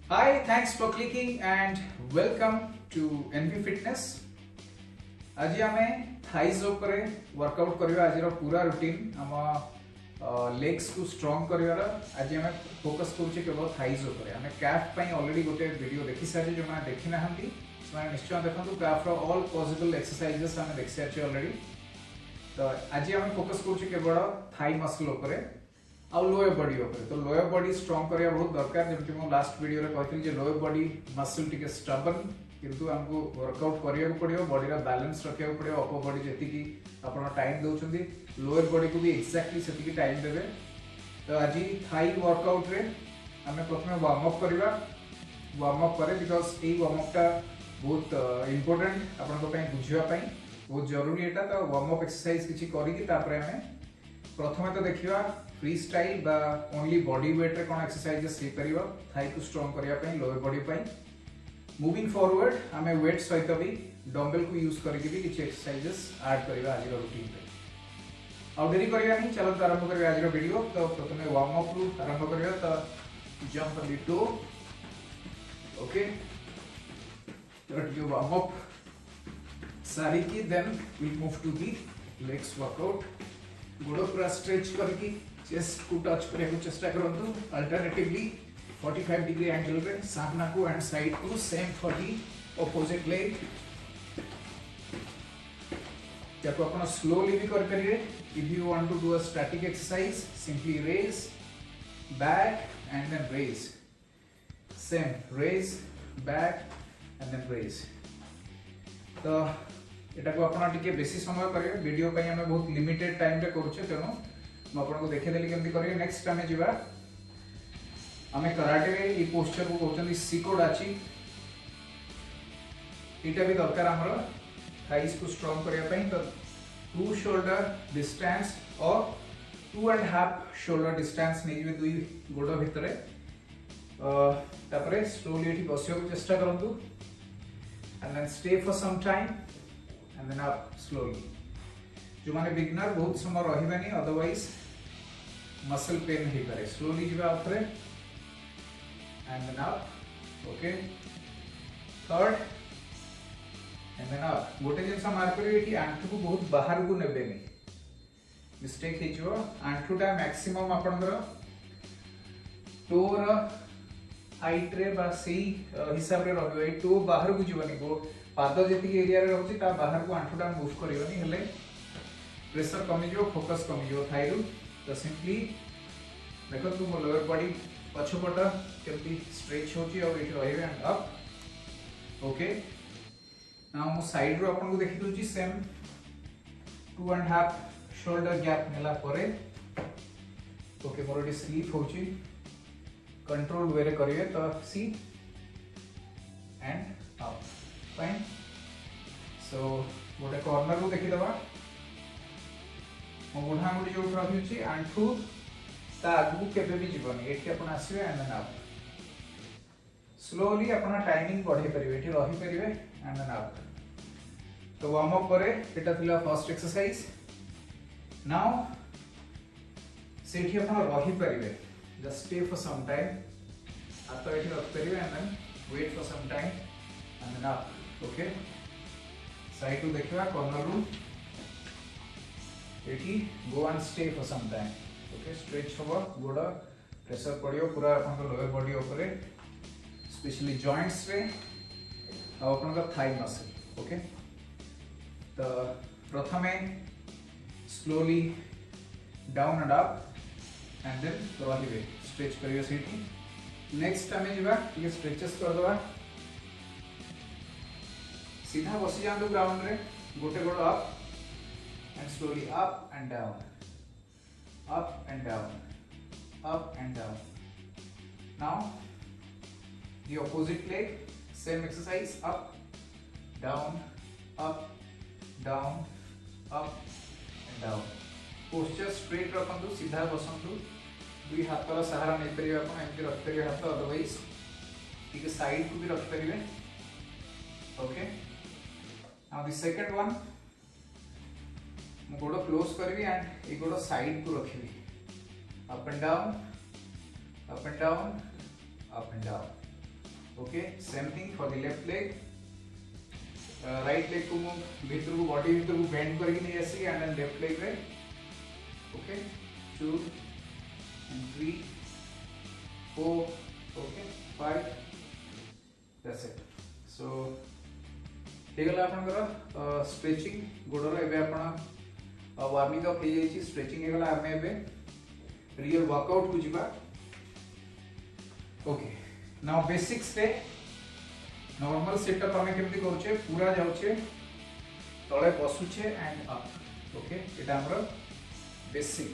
Hi, thanks for clicking and welcome to NV Fitness. आज आमे thighs उपरे workout करियो आज पूरा रूटीन हम लेग्स को स्ट्रांग करियो आज आमे फोकस करूचे केवल थाइज उपरे आमे कैफ पई ऑलरेडी गोटे वीडियो देखि सारे जो माने देखि ना हंती ସେମାନେ ନିଶ୍ଚୟ ଦେଖନ୍ତୁ କ୍ରାଫ୍ଟର ଅଲ୍ ପସିବଲ୍ ଏକ୍ସରସାଇଜେସ୍ ଆମେ ଦେଖି ସାରିଛେ ଅଲରେଡି। ତ ଆଜି ଆମେ ଫୋକସ୍ କରୁଛେ କେବଳ ଥାଇ ମସଲ୍ ଉପରେ ଆଉ ଲୋୟର ବଡି ଉପରେ। ତ ଲୋୟର ବଡି ଷ୍ଟ୍ରଙ୍ଗ କରିବା ବହୁତ ଦରକାର, ଯେମିତି ମୁଁ ଲାଷ୍ଟ ଭିଡ଼ିଓରେ କହିଥିଲି ଯେ ଲୋୟର ବଡି ମସଲ୍ ଟିକେ ଷ୍ଟବର୍ନ, କିନ୍ତୁ ଆମକୁ ୱାର୍କଆଉଟ୍ କରିବାକୁ ପଡ଼ିବ, ବଡିର ବାଲାନ୍ସ ରଖିବାକୁ ପଡ଼ିବ। ଅପର ବଡି ଯେତିକି ଆପଣ ଟାଇମ୍ ଦେଉଛନ୍ତି ଲୋୟର ବଡିକୁ ବି ଏକ୍ଜାକ୍ଟଲି ସେତିକି ଟାଇମ୍ ଦେବେ। ତ ଆଜି ଥାଇ ୱାର୍କଆଉଟ୍ରେ ଆମେ ପ୍ରଥମେ ୱାର୍ମ ଅପ୍ କରିବା। ୱାର୍ମ ଅପ୍ ପରେ ବିକଜ ଏଇ ୱାର୍ମ ଅପ୍ଟା बहुत इम्पोर्टेंट आपण बुझा बहुत जरूरी एटा। तो वार्म अप एक्सरसाइज किछि करिकि तापरे हमें प्रथमे तो देखिबा फ्री स्टाइल बा ओनली बॉडी वेट रे कोन एक्सरसाइजेस हे परिबो थाई को स्ट्रांग करिया पई लोअर बॉडी पई। मूविंग फॉरवर्ड हमें वेट सहित भी डंबल को यूज करके भी किछि एक्सरसाइजेस ऐड करिबा आज रूटीन पे। आ देरी करिया नहीं, चलो आरंभ करिया आज वीडियो। तो प्रथमे वार्म अप रु आरंभ करिया। तो jump on the toe, okay, you warm up सारिकी, then we move to the legs workout। गोड़ पूरा स्ट्रेच करके चेस्ट को टच करने को चेष्टा करंतु। अल्टरनेटिवली 45 डिग्री एंगल रे सामना को एंड साइड को, same for the opposite leg. जाको अपन स्लोली भी कर परिवे। If you want to do a static exercise simply raise back and then raise, same raise back and then raise। तो एटा को आपण टिके बेसी समय करिवे। वीडियो पई हमें बहुत लिमिटेड टाइम रे करूचे, तेनो म आपण को देखे देली केमती करिवे। नेक्स्ट हमें जिबा हमें कराटे रे ई पोस्चर को कहउछन सिकोडाची। एटा भी दरकार हमरो थाइस को स्ट्रांग करिया पई। तो 2 शोल्डर डिस्टेंस और 2.5 शोल्डर डिस्टेंस नै जिवे दुई गोड़ भितरे। तापरे स्लोली एठी बसियो को चेष्टा करंतु and then stay for some time and then up slowly। जो माने बिगिनर बहुत समय रहिबानी, अदरवाइज मसल पेन ही पारे। स्लोली जिबा ऊपर and then up, okay, third and then up। गोटे जिनसा मार करिवे कि आंठू को बहुत बाहर को नेबेनी, मिस्टेक हे जो आंठूटा मैक्सिमम आपनकर टोर हाइट रे बा सेही हिसाब रे रहबो। ए टो बाहर को जीवनी को पाद जेति एरिया रे रहउची ता बाहर को आंठूटा मूव करिवनी, हेले प्रेशर कमी जो, फोकस कमी जो थाई रु। तो सिंपली देखो तू मो लोअर बॉडी पछपट केमती स्ट्रेच होची और एठी रहिबे एंड अप, ओके। नाउ मो साइड रो आपन को देखि दोची सेम 2.5 शोल्डर गैप नेला परे, ओके। मोर एठी स्लीप होची, कंट्रोल वे रे करिवे। तो सी एंड अप, फाइन। सो गोटे कॉर्नर को देखि दबा। मो बुढ़ा गुडी जो रही छी आंठू ता आगु केबे भी जीवनी, एठी अपन आसीबे एंड देन अप। स्लोली अपन टाइमिंग बढ़े परिवे, एठी रही परिवे एंड देन अप। तो वार्म अप करे एटा थिला फर्स्ट एक्सरसाइज। नाउ सेठी अपन रही परिवे, just stay for some time, after it up period and then wait for some time and then up, okay। side to देखिबा corner room एठी go and stay for some time, okay। stretch होबो, गोड़ pressure पड़ियो पूरा अपन को lower body ऊपर, specially joints रे आ अपन का थाई मसल, ओके। तो प्रथमे slowly down and up and then रहिबे, स्ट्रेच करियो सेठी। नेक्स्ट हमें जिबा ये स्ट्रेचेस कर दबा। सीधा बसी जांदो ग्राउंड रे, गोटे गोड़ up and slowly up and down, up and down, up and down. Now the opposite leg, same exercise, up down up down up and down. Posture straight रखंतु, सीधा बसंतु, दुई हाथर सहारा नहीं परिवे अपन, एमती रख परिवे हाथ, अदरवाइज ठीक साइड को भी रख परिवे, okay. Now the second one, मो गोड़ क्लोज करबी एंड ए गोड़ साइड को रखिबी, up and down, up and down, up and down, okay same thing for the left leg right leg को भीतर को बॉडी भीतर को बेंड करके नहीं आसी एंड देन लेफ्ट लेग रे okay 2 and 3 4 okay 5 that's it so हेगला आपनकर स्ट्रेचिंग गोडर एबे आपण वार्मिंग अप हे जाई स्ट्रेचिंग हेगला हमें एबे रियल वर्कआउट को जिबा ओके नाउ बेसिक्स रे नॉर्मल सेटअप हमें केमती करछे पूरा जाउछे तळे बसुछे एंड अप ओके एटा हमर बेसिक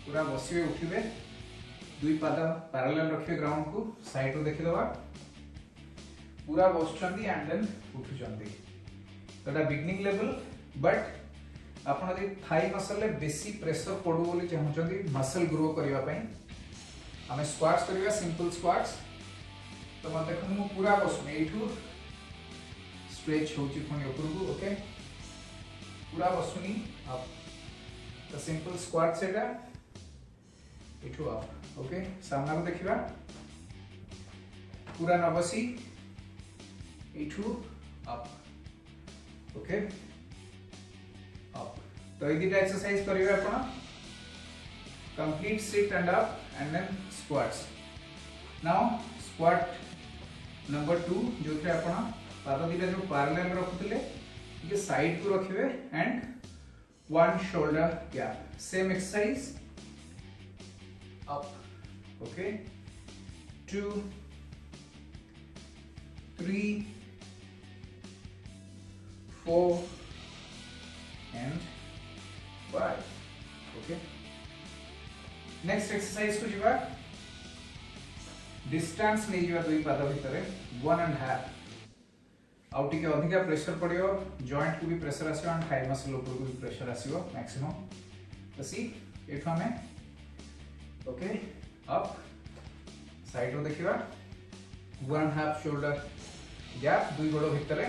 पूरा बसिबे उठिबे दुई पाद पैरेलल रखिबे ग्राउंड को साइड रो देखि दबा पूरा बसछंदी एंड देन उठुछंदी तोटा बिगिनिंग लेवल बट आपण दे थाई मसल ले बेसी प्रेशर पडु बोली चाहउछंदी मसल ग्रो करिवा पई हमें स्क्वाट्स करिवा सिंपल स्क्वाट्स तो मत देखो मु पूरा बसुनी एठू स्ट्रेच होची फनी ऊपर को ओके पूरा बसुनी अप तो सिंपल स्क्वाट सेटा एठू अप ओके सामना को देखिबा पूरा न बसी एठू अप ओके अप तो ये दिटा एक्सरसाइज करिवे आपण complete sit and up and then squats now squat number 2 जो थे आपण पाद दिटा जो पैरेलल रखुतले ये साइड को रखिवे and one shoulder gap same exercise up okay 2 3 4 and 5 okay next exercise को जीवा डिस्टेंस नहीं जीवा दुई पाद भितरे 1.5 आउ टिके अधिका प्रेशर पड़ियो जॉइंट को भी प्रेशर आसीयो एंड थाई मसल ऊपर को भी प्रेशर आसीयो मैक्सिमम तो सी एठो हमें ओके अप साइड रो देखिबा 1.5 शोल्डर गैप दुई गोड़ भितरे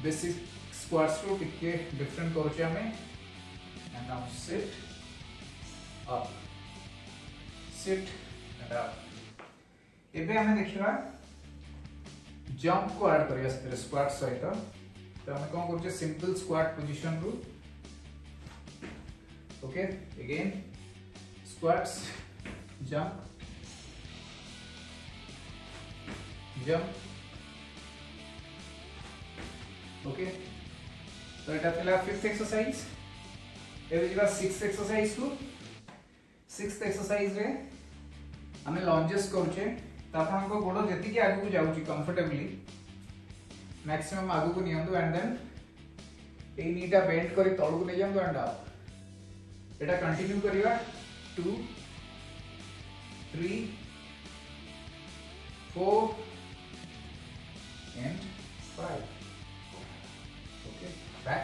बेसिक स्क्वाट्स रो टिके डिफरेंट करूचे हमें and now sit and up एबे हमें देखिबा जंप को ऐड करिया से स्क्वाट सहित तो हमें कोन करछे सिंपल स्क्वाट पोजीशन रो okay again squats jump okay तो एटा थिला फिफ्थ एक्सरसाइज एबे जिबा सिक्स्थ एक्सरसाइज को सिक्स्थ एक्सरसाइज रे हमें लंजेस करछे तो आपन को गोड़ जति के आगु को जाउची कंफर्टेबली मैक्सिमम आगु को नियंदु एंड देन ए नीटा बेंड करी तळु को नै जांदु एंड अप एटा कंटिन्यू करिवा 2 3 4 and 5 ओके बैक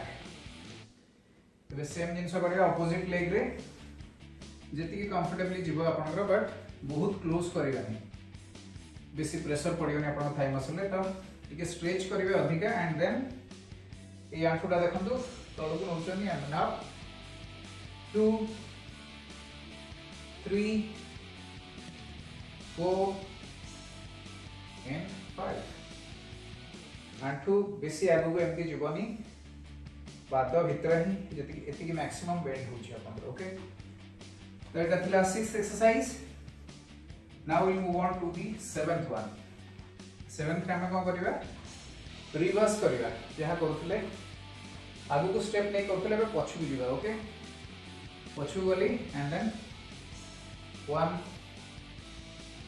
तो सेम जिंस करिवा ऑपोजिट लेग रे जति के कंफर्टेबली जीवो आपनकर बट बहुत क्लोज करिवा नहीं बेसी प्रेशर पड़ियो नै आपन थाई मसल ले तो टिके स्ट्रेच करिवे अधिका एंड देन ए आंठुडा देखंतु तळु को नउचनी एंड अप 2 3 4 and 5 आंठु बेसी आगु को एमती जीवनी पाद भितर ही जति एति मैक्सिमम बेंड होची आपन ओके तो एटा थिला 6th exercise now we'll move on to the 7th one 7th रे हम कोन करिवा रिवर्स करिवा जहा करथले आगु को स्टेप नै करथले बे पछु जीवा ओके पछु गली and then 1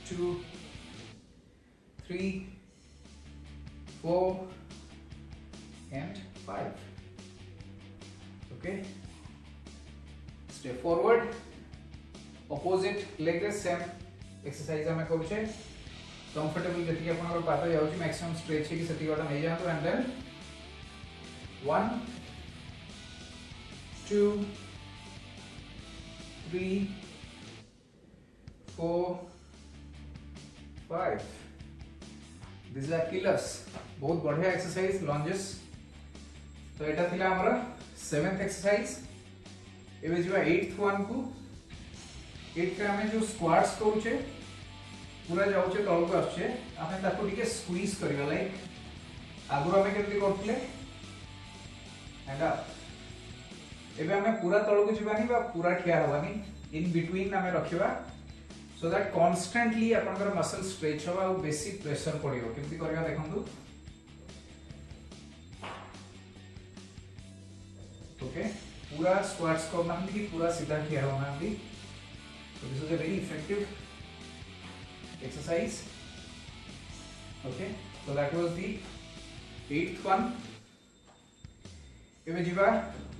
2 3 4 and 5 okay step forward opposite leg रे सेम एक्सरसाइज हमें करूचे कंफर्टेबल जति आपन पाद जाउची मैक्सिमम स्ट्रेच है कि सती गोटा नै जातो and then 1 2 3 4 5 this are killers बहुत बढ़िया एक्सरसाइज लंजेस तो एटा थिला हमर 7th एक्सरसाइज एबे जिवा 8th वन को 8th रे हमें जो स्क्वाट्स करूचे पूरा जाऊचे तल को आछे आमे ताको टिके स्क्वीज करबा लाइक आगु आमे केमति करथले एंड अप एबे आमे पूरा तल को जिबानी बा पूरा ठिया होबानी इन बिटवीन आमे रखिबा सो दैट कांस्टेंटली आपनकर मसल स्ट्रेच होबा और बेसी प्रेशर पड़िबो केमति करबा देखंतु ओके पूरा स्क्वाट्स को मानती कि पूरा सीधा ठिया होना भी so this is a very effective exercise okay so that was the 8th one एबे जिबा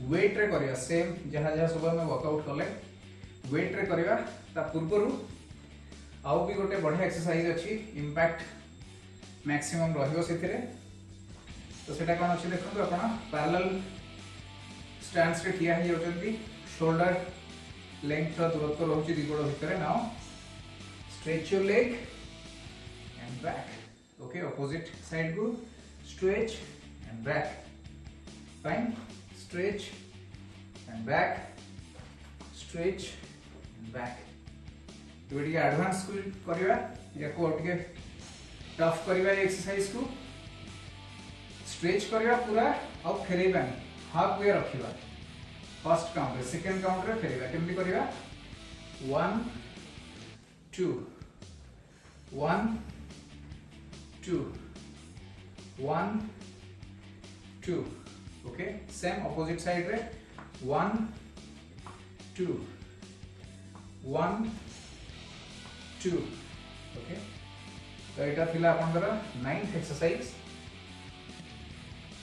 वेट रे करिया सेम जहा जहा सब में वर्कआउट करले वेट रे करिया ता पूर्वरु आउ भी गोटे बढ़िया एक्सरसाइज अछि इंपैक्ट मैक्सिमम रहियो सेथिरे तो सेटा कोन अछि देखंतु आपण पैरेलल स्टैंड्स रे ठिया हे होचंती शोल्डर लेंथ रा दूरत्व रहउची दी गोड़ भितरे now stretch your leg and back okay opposite side को stretch and back fine stretch and back stretch and back तो ये एडवांस को करबा या को टिके टफ करबा एक्सरसाइज को स्ट्रेच करबा पूरा और फेरेबानी हाफ वे रखिबा फर्स्ट काउंट रे सेकंड काउंट रे फेरिबा केमति करिबा 1 2 1 2 1 2 ओके सेम ऑपोजिट साइड रे 1 2 1 2 ओके तो एटा थिला आपनकर 9th एक्सरसाइज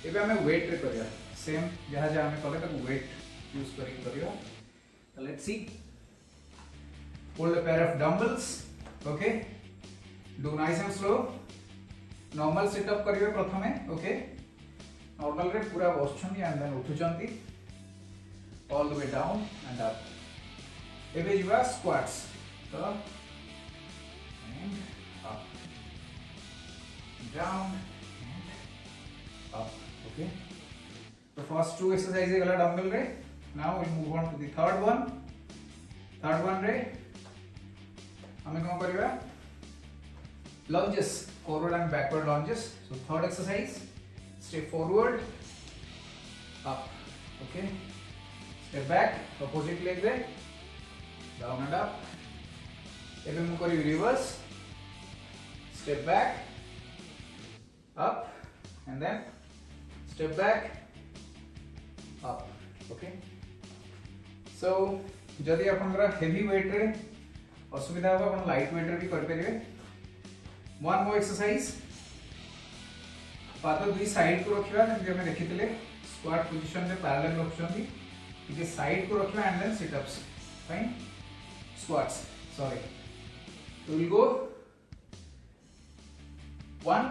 एबे हमें वेट रे करिया सेम जहाँ जहाँ हमें कले तक वेट यूज करके करियो तो let's see hold a pair of dumbbells okay do nice and slow normal setup करियो प्रथमे ओके नॉर्मल रे पूरा बसछनी एंड देन उठुचंती all the way down and up एबे जिबा स्क्वाट्स तो and up down and up okay the first two exercises gala dumbbell re now we move on to the third one re hame kon kariba lunges forward and backward lunges so third exercise step forward up okay step back opposite leg re down and up ebe mu kari reverse step back up and then step back up okay so जदि आपनकर heavy weight रे असुविधा हो अपन light weight रे भी कर परिबे one more exercise पाद दुई साइड को रखिबा जे हम देखितले स्क्वाट पोजीशन रे पैरेलल रखछंती इके साइड को रखिबा and then sit ups fine squats sorry तो will go 1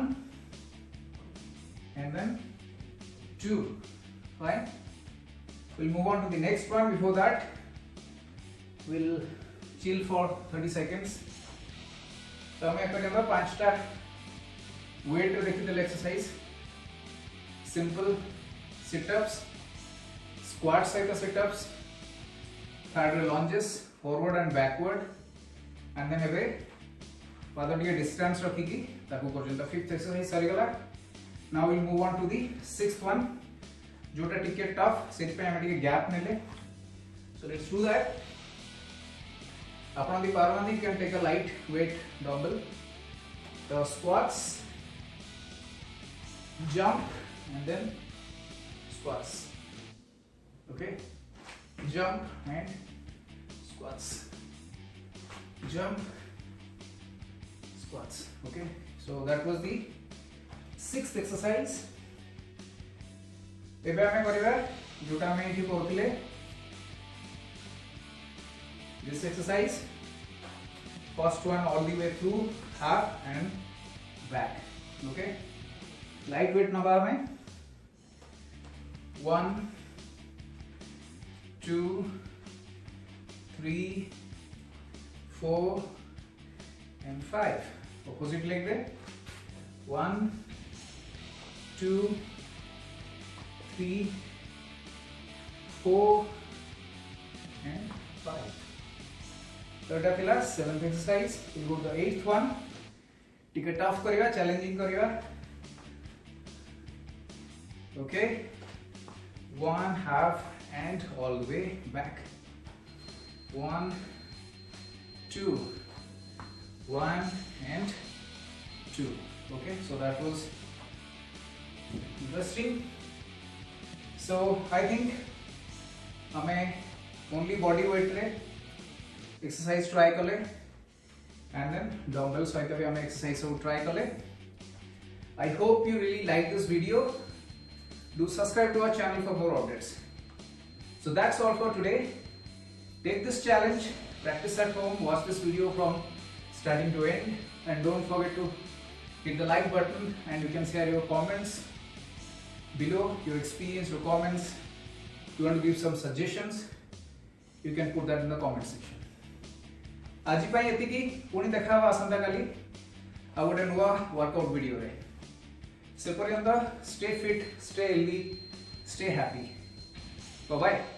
and then 2 fine we'll move on to the next one before that we'll chill for 30 seconds तो हमें एक करना पांचटा वेट रे देखितले exercise simple sit ups squat सहित sit ups third रे lunges forward and backward and then एबे पाद टिके डिस्टेंस रखी की ताकू पर्यंत फिफ्थ एक्सरसाइज सरी गला now will move on to the sixth one जोटा टिके टफ सेट पे हम टिके गैप नेले सो लेट्स डू दैट अपन दी पारमानी can take a light weight dumbbell the squats jump and then squats okay jump and squats jump squats okay so that was the sixth exercise एबे हमें करिबा जोटा हमें एठी करथिले this exercise first one all the way through half and back okay lightweight number में 1 2 3 4 and 5 opposite leg रे 1 2 3 4 and 5 so that is 7th exercise we go to the 8th one टिके टफ करिवा चैलेंजिंग करिवा okay 1 half and all the way back 1 2 1 and 2 okay so that was interesting so I think हमें only body weight रे exercise try कले and then dumbbell सहित भी हमें exercise सब try कले I hope you really like this video do subscribe to our channel for more updates so that's all for today take this challenge practice at home watch this video from starting to end and don't forget to hit the like button and you can share your comments below your experience your comments you want to give some suggestions you can put that in the comment section आज पाई एति की पुणी देखा हवा आसंता काली आ गोटे नुआ workout video रे से पर्यंत stay fit stay healthy stay happy bye bye